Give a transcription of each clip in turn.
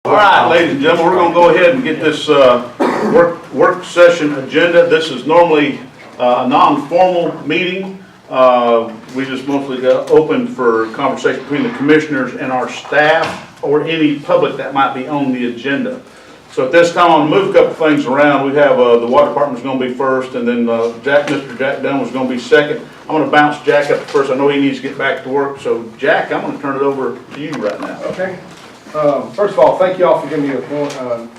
All right, ladies and gentlemen, we're going to go ahead and get this work session agenda. This is normally a non-formal meeting. We just mostly got open for conversation between the commissioners and our staff or any public that might be on the agenda. So at this time, I'm going to move a couple things around. We have the water department's going to be first, and then Mr. Jack Dunn was going to be second. I'm going to bounce Jack up first. I know he needs to get back to work. So Jack, I'm going to turn it over to you right now. Okay. First of all, thank you all for giving me a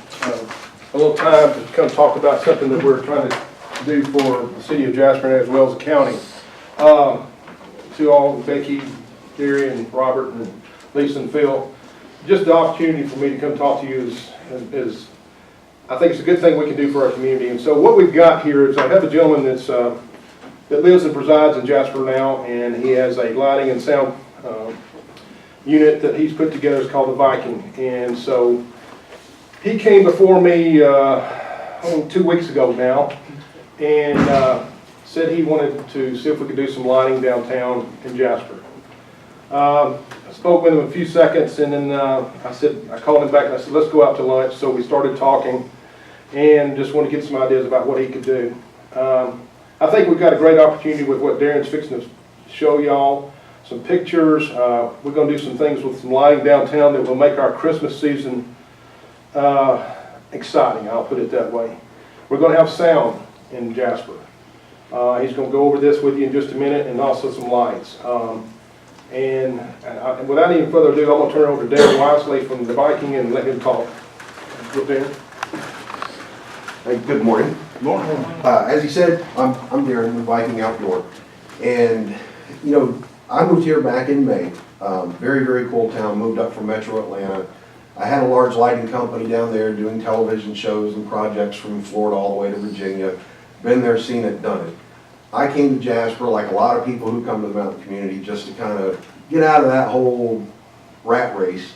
little time to come talk about something that we're trying to do for the city of Jasper as well as the county. To all, Becky, Gary, and Robert, and Lisa, and Phil, just the opportunity for me to come talk to you is I think it's a good thing we can do for our community. And so what we've got here is I have a gentleman that lives and presides in Jasper now, and he has a lighting and sound unit that he's put together. It's called the Viking. And so he came before me 2 weeks ago now, and said he wanted to see if we could do some lighting downtown in Jasper. I spoke with him a few seconds, and then I called him back and I said, let's go out to lunch. So we started talking and just want to get some ideas about what he could do. I think we've got a great opportunity with what Darren's fixing to show y'all. Some pictures. We're going to do some things with some lighting downtown that will make our Christmas season exciting, I'll put it that way. We're going to have sound in Jasper. He's going to go over this with you in just a minute, and also some lights. And without any further ado, I'm going to turn it over to Darren Wisely from the Viking and let him talk. Go, Darren. Hey, good morning. Good morning. As he said, I'm Darren with Viking Outdoor, and you know, I moved here back in May. Very, very cool town. Moved up from Metro Atlanta. I had a large lighting company down there doing television shows and projects from Florida all the way to Virginia. Been there, seen it, done it. I came to Jasper, like a lot of people who come to the mountain community, just to kind of get out of that whole rat race.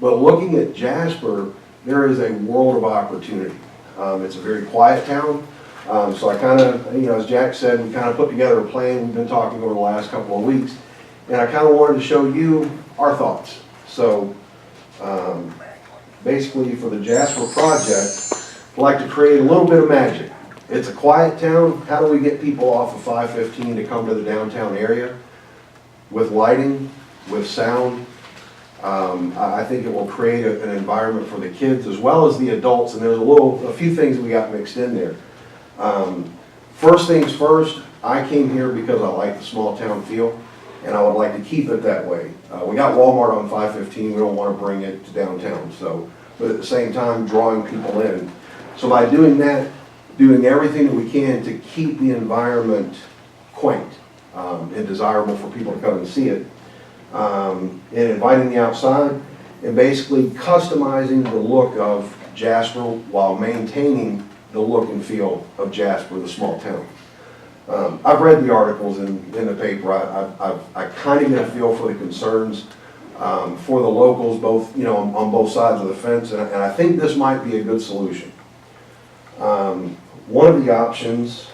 But looking at Jasper, there is a world of opportunity. It's a very quiet town. So I kind of, you know, as Jack said, we kind of put together a plan. We've been talking over the last couple of weeks. And I kind of wanted to show you our thoughts. So basically for the Jasper project, I'd like to create a little bit of magic. It's a quiet town. How do we get people off of 515 to come to the downtown area with lighting, with sound? I think it will create an environment for the kids as well as the adults, and there's a few things we got mixed in there. First things first, I came here because I like the small town feel, and I would like to keep it that way. We got Walmart on 515. We don't want to bring it to downtown, so, but at the same time drawing people in. So by doing that, doing everything that we can to keep the environment quaint and desirable for people to come and see it, and inviting the outside, and basically customizing the look of Jasper while maintaining the look and feel of Jasper, the small town. I've read the articles in the paper. I kind of get a feel for the concerns for the locals, both, you know, on both sides of the fence, and I think this might be a good solution. One of the options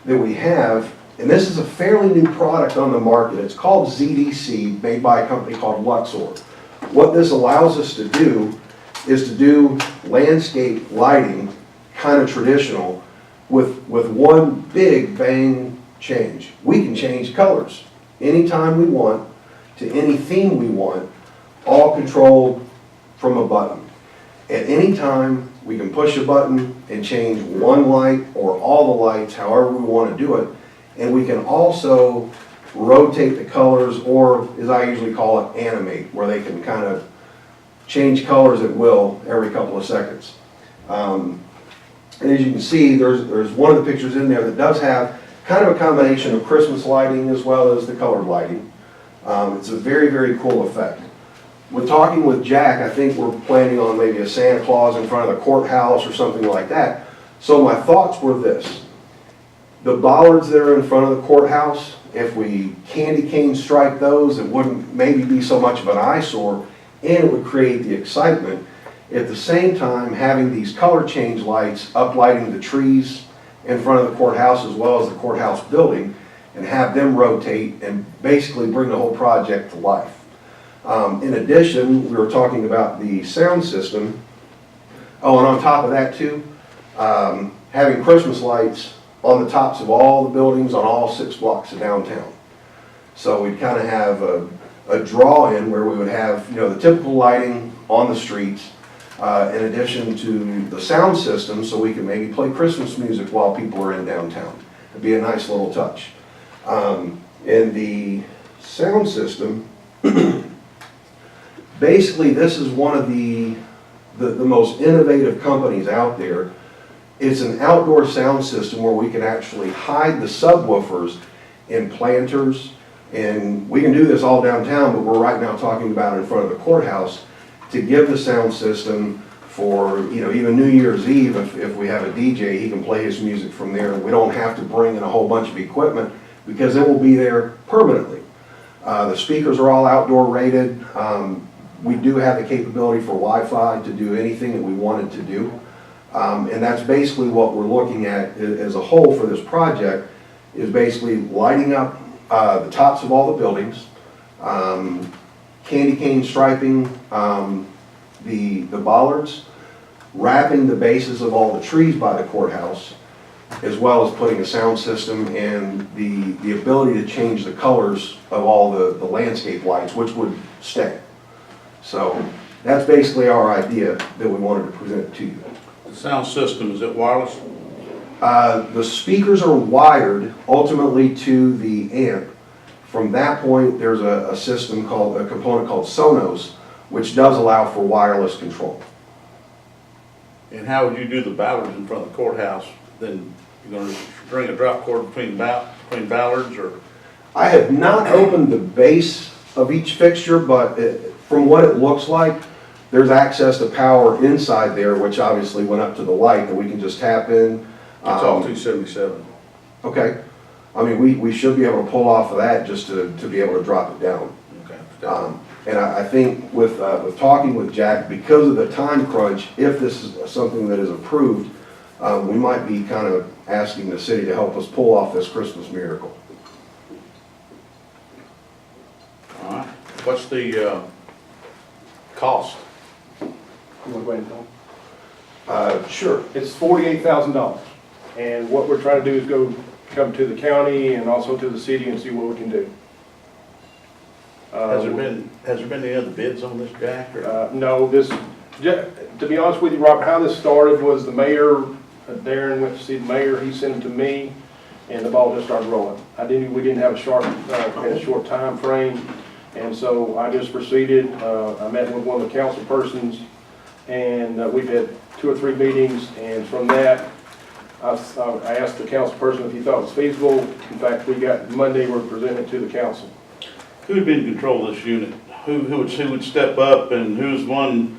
that we have, and this is a fairly new product on the market, it's called ZDC, made by a company called Luxor. What this allows us to do is to do landscape lighting, kind of traditional, with one big bang change. We can change colors anytime we want, to any theme we want, all controlled from a button. At any time, we can push a button and change one light or all the lights, however we want to do it. And we can also rotate the colors, or as I usually call it, animate, where they can kind of change colors at will every couple of seconds. And as you can see, there's one of the pictures in there that does have kind of a combination of Christmas lighting as well as the colored lighting. It's a very, very cool effect. With talking with Jack, I think we're planning on maybe a Santa Claus in front of the courthouse or something like that. So my thoughts were this. The bollards that are in front of the courthouse, if we candy cane stripe those, it wouldn't maybe be so much of an eyesore, and it would create the excitement. At the same time, having these color change lights uplighting the trees in front of the courthouse as well as the courthouse building, and have them rotate and basically bring the whole project to life. In addition, we were talking about the sound system. Oh, and on top of that too, having Christmas lights on the tops of all the buildings on all 6 blocks of downtown. So we'd kind of have a draw-in where we would have, you know, the typical lighting on the streets, in addition to the sound system, so we could maybe play Christmas music while people are in downtown. It'd be a nice little touch. In the sound system, basically this is one of the most innovative companies out there. It's an outdoor sound system where we can actually hide the subwoofers in planters, and we can do this all downtown, but we're right now talking about it in front of the courthouse to give the sound system for, you know, even New Year's Eve, if we have a DJ, he can play his music from there. We don't have to bring in a whole bunch of equipment because it will be there permanently. The speakers are all outdoor rated. We do have the capability for Wi-Fi to do anything that we wanted to do. And that's basically what we're looking at as a whole for this project, is basically lighting up the tops of all the buildings, candy cane striping the bollards, wrapping the bases of all the trees by the courthouse, as well as putting a sound system and the ability to change the colors of all the landscape lights, which would stay. So that's basically our idea that we wanted to present to you. The sound system, is it wireless? The speakers are wired ultimately to the amp. From that point, there's a component called Sonos, which does allow for wireless control. And how would you do the ballards in front of the courthouse? Then you're gonna string a drop cord between ballards, or? I have not opened the base of each fixture, but from what it looks like, there's access to power inside there, which obviously went up to the light that we can just tap in. It's all 277. Okay. I mean, we should be able to pull off of that just to be able to drop it down. Okay. And I think with talking with Jack, because of the time crunch, if this is something that is approved, we might be kind of asking the city to help us pull off this Christmas miracle. All right. What's the cost? You want to go ahead and tell them? Sure. It's $48,000. And what we're trying to do is come to the county and also to the city and see what we can do. Has there been any other bids on this, Jack? Or? No, to be honest with you, Robert, how this started was the mayor, Darren went to see the mayor, he sent it to me, and the ball just started rolling. We didn't have a short time frame, and so I just proceeded. I met with one of the council persons, and we've had 2 or 3 meetings, and from that, I asked the council person if he thought it was feasible. In fact, Monday, we're presenting it to the council. Who would be in control of this unit? Who would step up, and who's one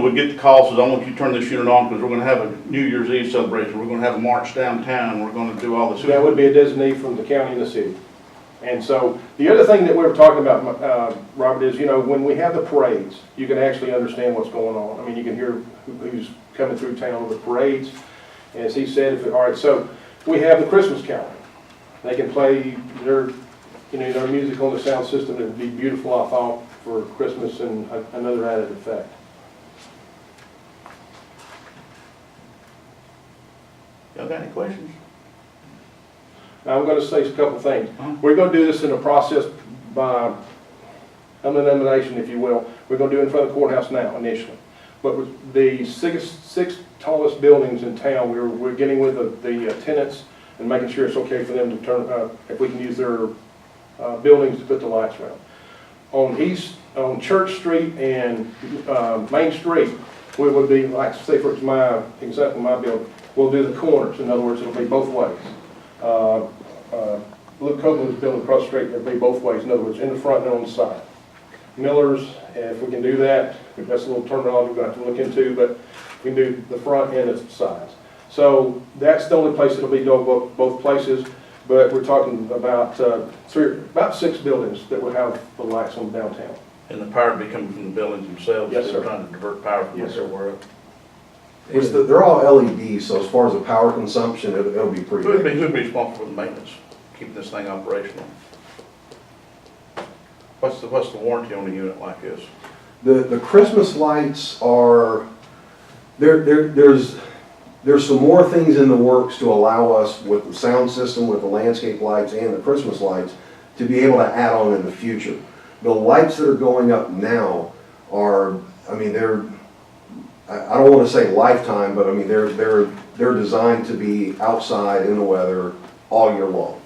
would get the call, says, I want you to turn this unit on because we're going to have a New Year's Eve celebration, we're going to have a march downtown, we're going to do all this. That would be a designee from the county and the city. And so the other thing that we were talking about, Robert, is, you know, when we have the parades, you can actually understand what's going on. I mean, you can hear who's coming through town with parades. As he said, all right, so we have the Christmas carol. They can play their music on the sound system. It would be beautiful, I thought, for Christmas and another added effect. Y'all got any questions? Now, I'm going to say a couple things. We're going to do this in a process by elimination, if you will. We're going to do it in front of the courthouse now, initially. But with the six tallest buildings in town, we're getting with the tenants and making sure it's okay for them to turn, if we can use their buildings to put the lights around. On Church Street and Main Street, we would be, like, say for my building, we'll do the corners. In other words, it'll be both ways. Luke Copeland's building across the street, it'll be both ways. In other words, in the front and on the side. Miller's, if we can do that, that's a little terminology we're going to have to look into, but we can do the front and the sides. So that's the only place it'll be done both places, but we're talking about about 6 buildings that would have the lights on downtown. And the power would be coming from the buildings themselves? Yes, They're sir. trying to divert power from everywhere. They're all LEDs, so as far as the power consumption, it'll be pretty Who'd big. be responsible for the maintenance, keeping this thing operational? What's the warranty on a unit like this? The Christmas lights are, there's some more things in the works to allow us with the sound system, with the landscape lights and the Christmas lights, to be able to add on in the future. The lights that are going up now are, I mean, I don't want to say lifetime, but I mean, they're designed to be outside in the weather all year long.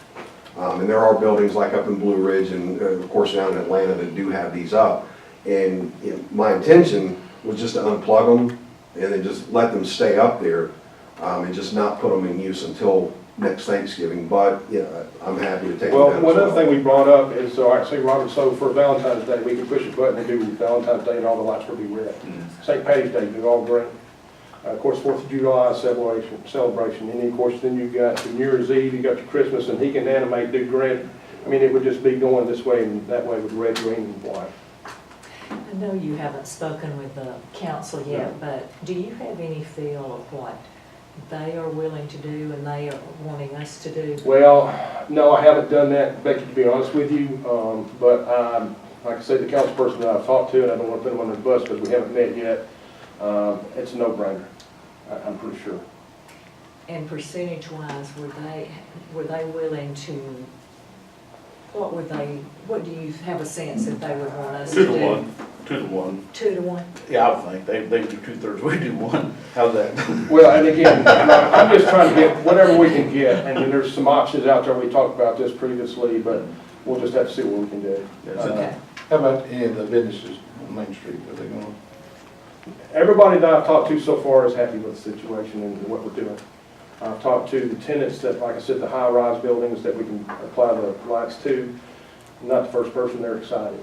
And there are buildings like up in Blue Ridge and of course down in Atlanta that do have these up. And my intention was just to unplug them and then just let them stay up there and just not put them in use until next Thanksgiving. But I'm happy to take them Well, down. one other thing we brought up is, so I say, Robert, so for Valentine's Day, we can push a button and do Valentine's Day and all the lights will be red. St. Patty's Day, do all green. Of course, 4th of July celebration, and then of course, then you've got your New Year's Eve, you got your Christmas, and he can animate, do green. I mean, it would just be going this way and that way with red, green, and white. I know you haven't spoken with the council yet, but do you have any feel of what they are willing to do and they are wanting us to do? Well, no, I haven't done that, Becky, to be honest with you, but like I said, the council person that I've talked to, and I don't want to put them under the bus because we haven't met yet, it's a no-brainer, I'm pretty sure. And percentage-wise, were they willing to, what do you have a sense that they would want us to do? 2 to 1. 2 to 1. 2 to 1? Yeah, I would think. They do 2/3, we do 1. How's that? Well, and again, I'm just trying to get whatever we can get, and then there's some options out there, we talked about this previously, but we'll just have to see what we can do. Okay. How about any of the businesses on Main Street, are they going? Everybody that I've talked to so far is happy with the situation and what we're doing. I've talked to the tenants that, like I said, the high-rise buildings that we can apply the lights to. I'm not the first person, they're excited.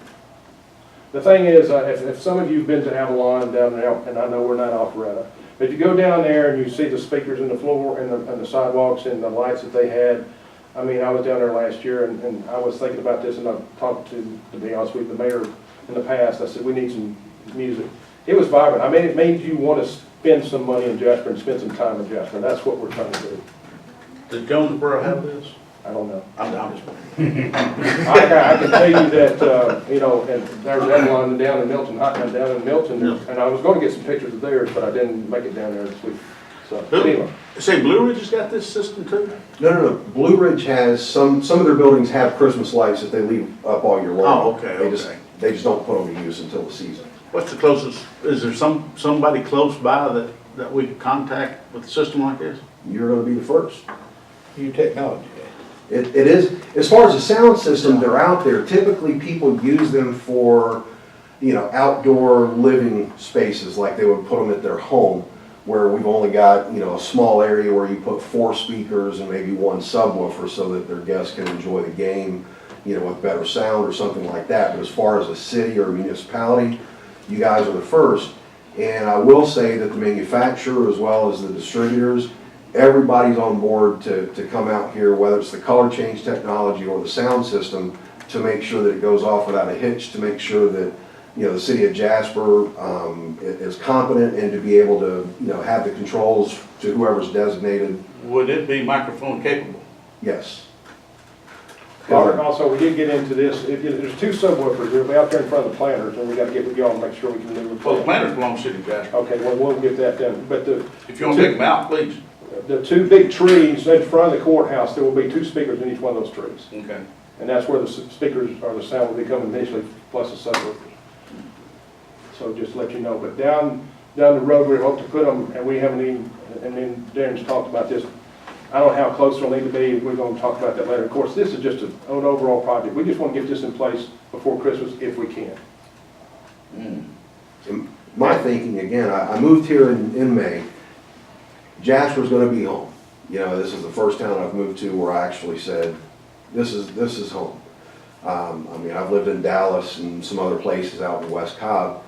The thing is, if some of you have been to Avalon down there, and I know we're not Alpharetta, but if you go down there and you see the speakers in the floor and the sidewalks and the lights that they had, I mean, I was down there last year and I was thinking about this, and I've talked to be honest with you, the mayor in the past. I said, we need some music. It was vibrant. I mean, it made you want to spend some money in Jasper and spend some time in Jasper. That's what we're trying to do. Does Jonesboro have this? I don't know. I'm just wondering. I can tell you that, and there's Avalon down in Milton, down in Milton, and I was going to get some pictures of theirs, but I didn't make it down there this week. So, anyway. Say Blue Ridge has got this system too? No. Blue Ridge has, some of their buildings have Christmas lights that they leave up all year long. Oh, okay, They just don't put them to use until the season. What's the closest, is there somebody close by that we could contact with a system like this? You're gonna be the first. New technology. It is, as far as the sound system, they're out there. Typically, people use them for, outdoor living spaces, like they would put them at their home, where we've only got, a small area where you put 4 speakers and maybe 1 subwoofer so that their guests can enjoy the game, with better sound or something like that. But as far as a city or a municipality, you guys are the first. And I will say that the manufacturer as well as the distributors, everybody's on board to come out here, whether it's the color change technology or the sound system, to make sure that it goes off without a hitch, to make sure that the city of Jasper is competent and to be able to have the controls to whoever's designated. Would it be microphone capable? Yes. Also, we did get into this. There's 2 subwoofers. They'll be out there in front of the planters, and we got to get with y'all and make sure we can do it. Well, the planters belong to City of Jasper. Okay, well, we'll get that done. But If you want to take them out, please. the 2 big trees in front of the courthouse, there will be 2 speakers in each one of those trees. Okay. And that's where the speakers or the sound will be coming initially, plus the subwoofers. So just to let you know. But down the road, we hope to put them, and we haven't even, and then Darren's talked about this. I don't know how close they'll need to be. We're going to talk about that later. Of course, this is just an overall project. We just want to get this in place before Christmas if we can. And my thinking, again, I moved here in May. Jasper's going to be home. This is the first town I've moved to where I actually said, this is home. I've lived in Dallas and some other places out in West Cobb.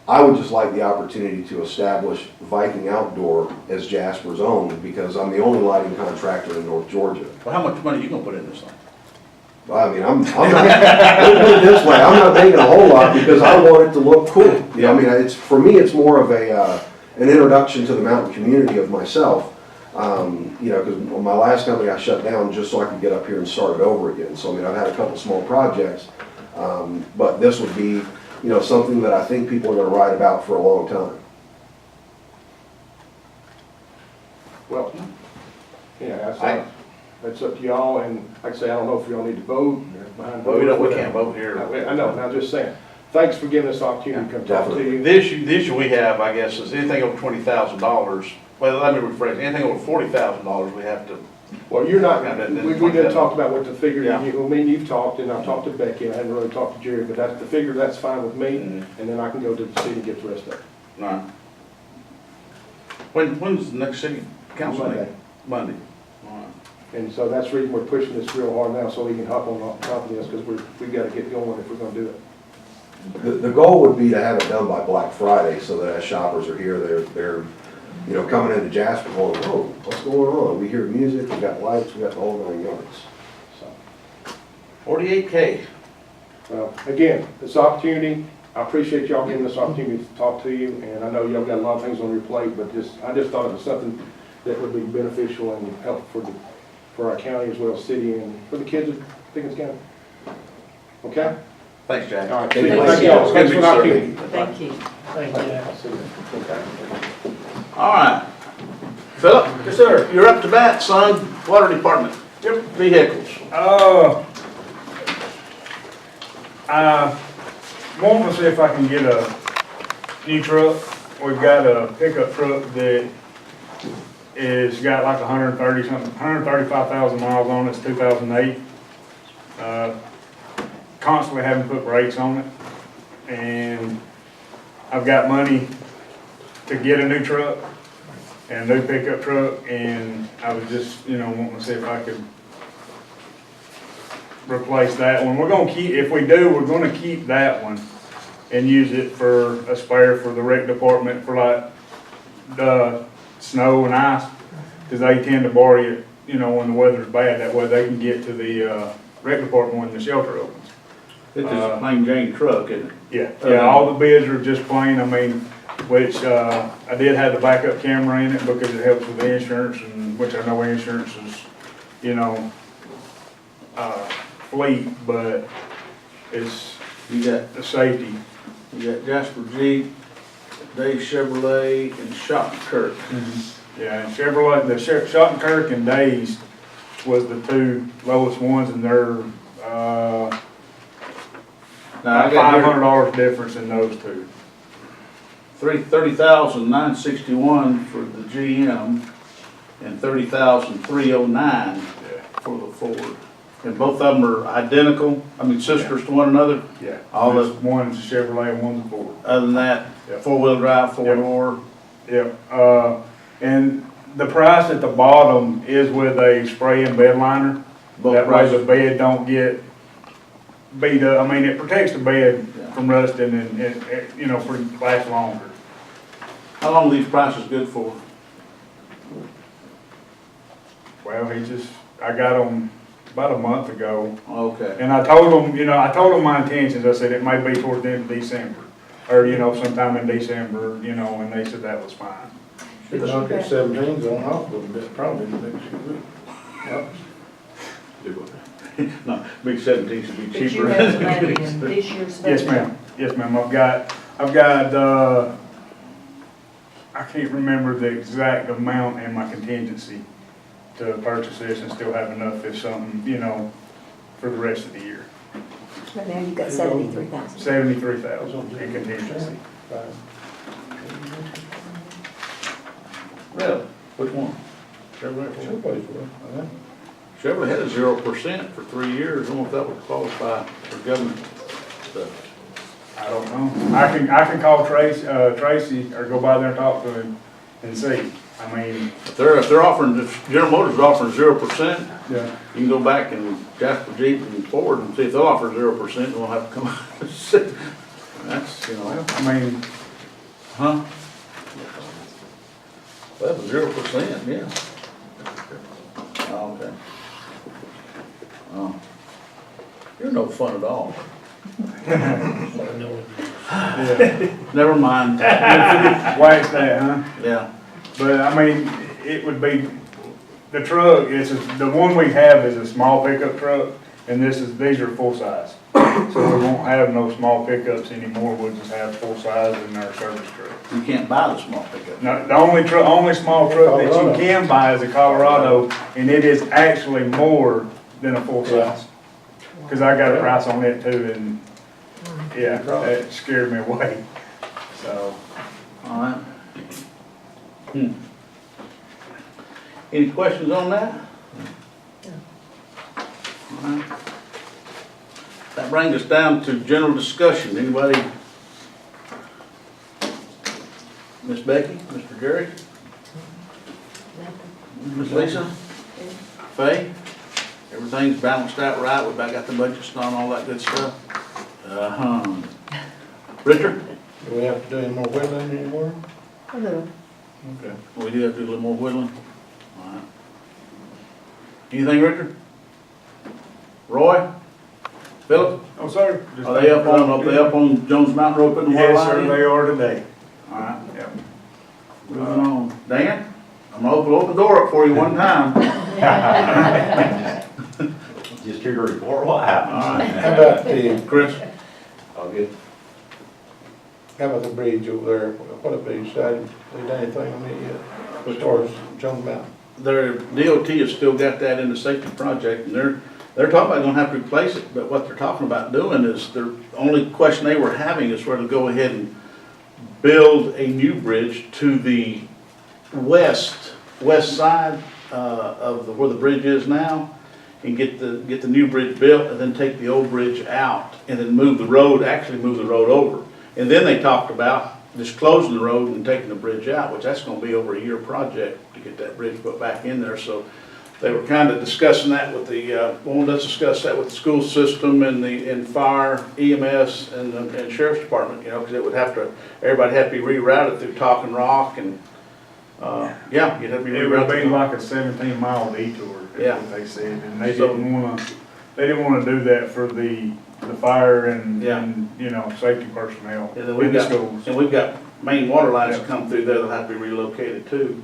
I would just like the opportunity to establish Viking Outdoor as Jasper's own, because I'm the only lighting contractor in North Georgia. Well, how much money are you going to put in this thing? I'm not, let me put it this way, I'm not making a whole lot because I want it to look cool. For me, it's more of an introduction to the mountain community of myself. Because my last company I shut down just so I could get up here and start it over again. So I've had a couple small projects. But this would be, something that I think people are gonna write about for a long time. Well, that's up to y'all, and like I say, I don't know if y'all need to vote. Behind Well, we can't vote here. I know, I'm just saying, thanks for giving us the opportunity to come talk to you. The issue we have, I guess, is anything over $20,000, well, let me rephrase, anything over $40,000, we have to, Well, you're not, Yeah, then we talk didn't that. talk about what the figure, Yeah. you've talked, and I've talked to Becky, and I hadn't really talked to Jerry, but that's the figure, that's fine with me, Mhm. and then I can go to the city and get the rest of it. no. When's the next city council Monday. meeting? Monday. All right. And so that's the reason we're pushing this real hard now, so we can hop on top of this, because we've got to get going if we're gonna do it. The goal would be to have it done by Black Friday, so that as shoppers are here, they're coming into Jasper going, whoa, what's going on? We hear music, we got lights, we got the whole 9 yards. So, 48K. well, again, this opportunity, I appreciate y'all giving us opportunity to talk to you, and I know y'all got a lot of things on your plate, but I just thought it was something that would be beneficial and helpful for our county as well as city and for the kids of Pickens County. Okay? Thanks, Jack. All right, Thank thank you. y'all, thanks for the opportunity. Thank you. I'll see you. Okay. All right. Philip? Yes, sir. You're up to bat, son. Water Department. Yep. Vehicles. I want to see if I can get a new truck. We've got a pickup truck that is got like 135,000 miles on it. It's 2008. Constantly having to put brakes on it. And I've got money to get a new truck and a new pickup truck, and I was just, wanting to see if I could replace that one. We're gonna keep, if we do, we're gonna keep that one and use it for a spare for the rec department for like the snow and ice, because they tend to borrow it, when the weather's bad. That way they can get to the rec department when the shelter opens. It's just a plain Jane truck, isn't it? Yeah, all the bids are just plain, which, I did have the backup camera in it because it helps with the insurance, and which I know insurance is, fleet, but it's You got, the safety. you got Jasper Jeep, Dave Chevrolet, and Shop Kirk. Yeah, and Chevrolet, the Schottenkirk and Days was the two lowest ones, and they're, Now, I got here $500 difference in those two. $30,961 for the GM and $30,309 for the Ford. And both of them are identical, sisters to one another. Yeah. All the- One's a Chevrolet and one's a Ford. Other than that, Yeah. four-wheel drive, four-door. Yep, and the price at the bottom is with a spray and bed liner. Both That way the prices. bed don't get beat up. It protects the bed Yeah. from rusting and, lasts longer. How long are these prices good for? Well, I got them about a month ago, Okay. and I told them, my intentions. I said it may be towards the end of December, or, sometime in December, and they said that was fine. But you Knock that have- 17s on off a little bit, probably the next few weeks. No, big 17 should be But you cheaper. have the money in this year's budget? Yes, ma'am, I've got, I can't remember the exact amount in my contingency to purchase this and still have enough if something, for the rest of the year. Right now you've got 73,000. 73,000 in contingency. Really? Which one? Chevrolet? Somebody's will, Chevrolet had a 0% for 3 years. I don't know if that would qualify for government stuff. I don't know. I can call Tracy, or go by there and talk to him and see. If they're offering, if General Motors is offering 0%, Yeah. you can go back and Jasper Jeep and Ford and see if they'll offer 0%, we'll have to come. That's, huh? That was 0%, yeah. Oh, okay. Oh. You're no fun at all. Yeah. Never mind. Wax that, huh? Yeah. But it would be, the truck, the one we have is a small pickup truck, and these are full size. So we won't have no small pickups anymore, we'll just have full size in our service truck. You can't buy the small pickup. No, the only small truck that you can buy is a Colorado, and it is actually more than a full size. Cause I got a price on it too, and yeah, that scared me away, so. All right. Any questions on that? All right. That brings us down to general discussion. Anybody? Miss Becky, Mr. Jerry, Miss Lisa, Faye? Everything's balanced out right, we about got the budgets done, all that good stuff. Richard? Do we have to do any more whittling anymore? A little. Okay. We do have to do a little more whittling. All right. Anything, Richard? Roy? Philip? Oh, sir. Are they up on Jones Mountain Road putting the water Yes, line sir, in? they are today. All right, Yep. moving on. Dan? I'm gonna open the door up for you one time. Just here to report what happened. All right. How about the, Chris? All good. how about the bridge over there? What have they decided? They done anything on it yet? As far as Jones Mountain? Their DOT has still got that in the safety project, and they're talking about gonna have to replace it, but what they're talking about doing is, the only question they were having is whether to go ahead and build a new bridge to the west side, of where the bridge is now, and get the new bridge built, and then take the old bridge out, and then move the road over. And then they talked about just closing the road and taking the bridge out, which that's gonna be over a year project to get that bridge put back in there. So they were kind of discussing that with let's discuss that with the school system and fire, EMS, and sheriff's department, because it would everybody have to be rerouted through Talking Rock, and, you'd have to be It would rerouted. be like a 17-mile detour, is Yeah. what they said, and they So- didn't wanna do that for the fire and, Yeah. safety personnel And then in we've the got, schools. and we've got main water lines that Yeah. come through there that'll have to be relocated too.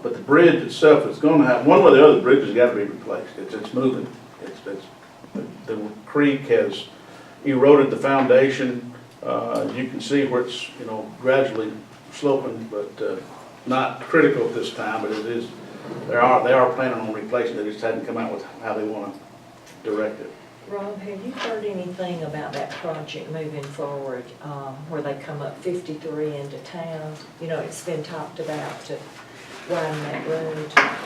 But the bridge itself is gonna have, one way or the other, the bridge has gotta be replaced. It's moving. The creek has eroded the foundation. You can see where it's, gradually sloping, but, not critical at this time, but it is, they are planning on replacing it. They just hadn't come out with how they wanna direct it. Rob, have you heard anything about that project moving forward, where they come up 53 into town? It's been talked about to widen that road.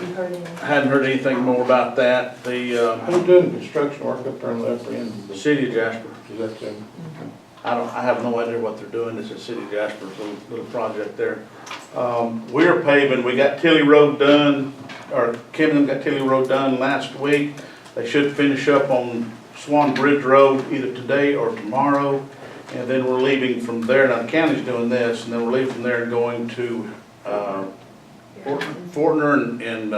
You heard anything? I hadn't heard anything more about that. Who's doing the construction work up there on the upper end? The city of Jasper. Is that them? I have no idea what they're doing. It's a City of Jasper's little project there. We're paving, we got Tilly Road done, or Kim got Tilly Road done last week. They should finish up on Swan Bridge Road either today or tomorrow. And then we're leaving from there, now the county's doing this, and then we're leaving from there and going to, Fortner and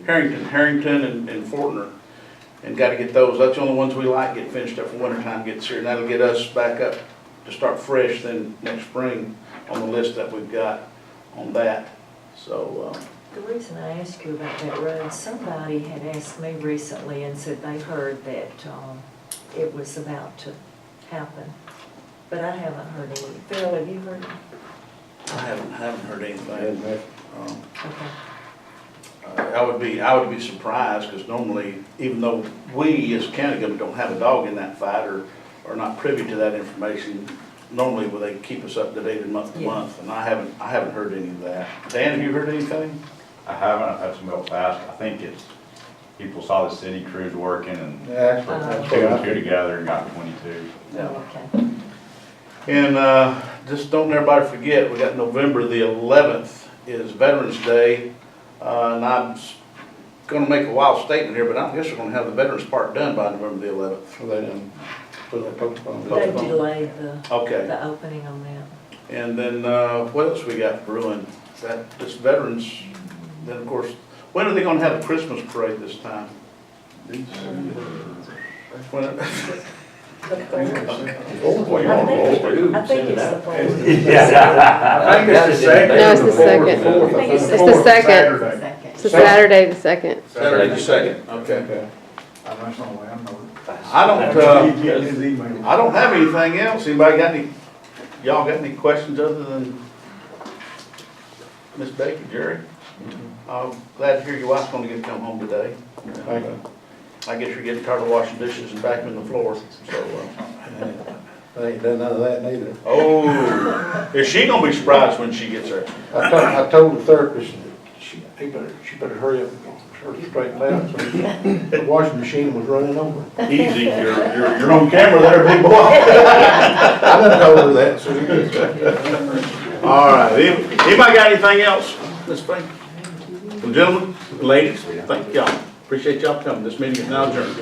Harrington and Fortner. And gotta get those, that's the only ones we like, get finished up for winter time gets here, and that'll get us back up to start fresh then next spring on the list that we've got on that, so, The reason I asked you about that road, somebody had asked me recently and said they heard that it was about to happen, but I haven't heard any. Phil, have you heard? I haven't heard anything. Okay. I would be surprised, because normally, even though we as a county government don't have a dog in that fight, or are not privy to that information, normally will they keep us up to date month to month, and I haven't heard any of that. Dan, have you heard anything? I haven't, I've had some else ask, I think people saw the city crews working and Yeah, actually, that's two what and I two together and got 22. Oh, okay. And just don't everybody forget, we got November the 11th is Veterans Day, and I'm gonna make a wild statement here, but I guess we're gonna have the Veterans Park done by November the 11th. Well, they done put a postpone. They delayed Okay. the opening on that. And then, what else we got brewing? This Veterans, then of course, when are they gonna have a Christmas parade this time? When- I think it's the fourth. I think it's the second. No, it's the second. Fourth, I think. It's the second. Saturday. It's So Saturday the 2nd. Saturday the 2nd, okay. Okay. That's the only way I know it. I don't have anything else. Anybody got any, y'all got any questions other than Miss Becky, Jerry? I'm glad to hear your wife's gonna get to come home today. Thank you. I guess you're getting tired of washing dishes and vacuuming the floor, so, I ain't done none of that neither. oh, is she gonna be surprised when she gets there? I told the therapist that she better hurry up and get her straightened out, so the washing machine was running over. Easy, you're on camera there, big boy. I done told her that, so you just. All right, anybody got anything else, Ms. Frank? Well, gentlemen, ladies, thank y'all. Appreciate y'all coming. This meeting is now adjourned.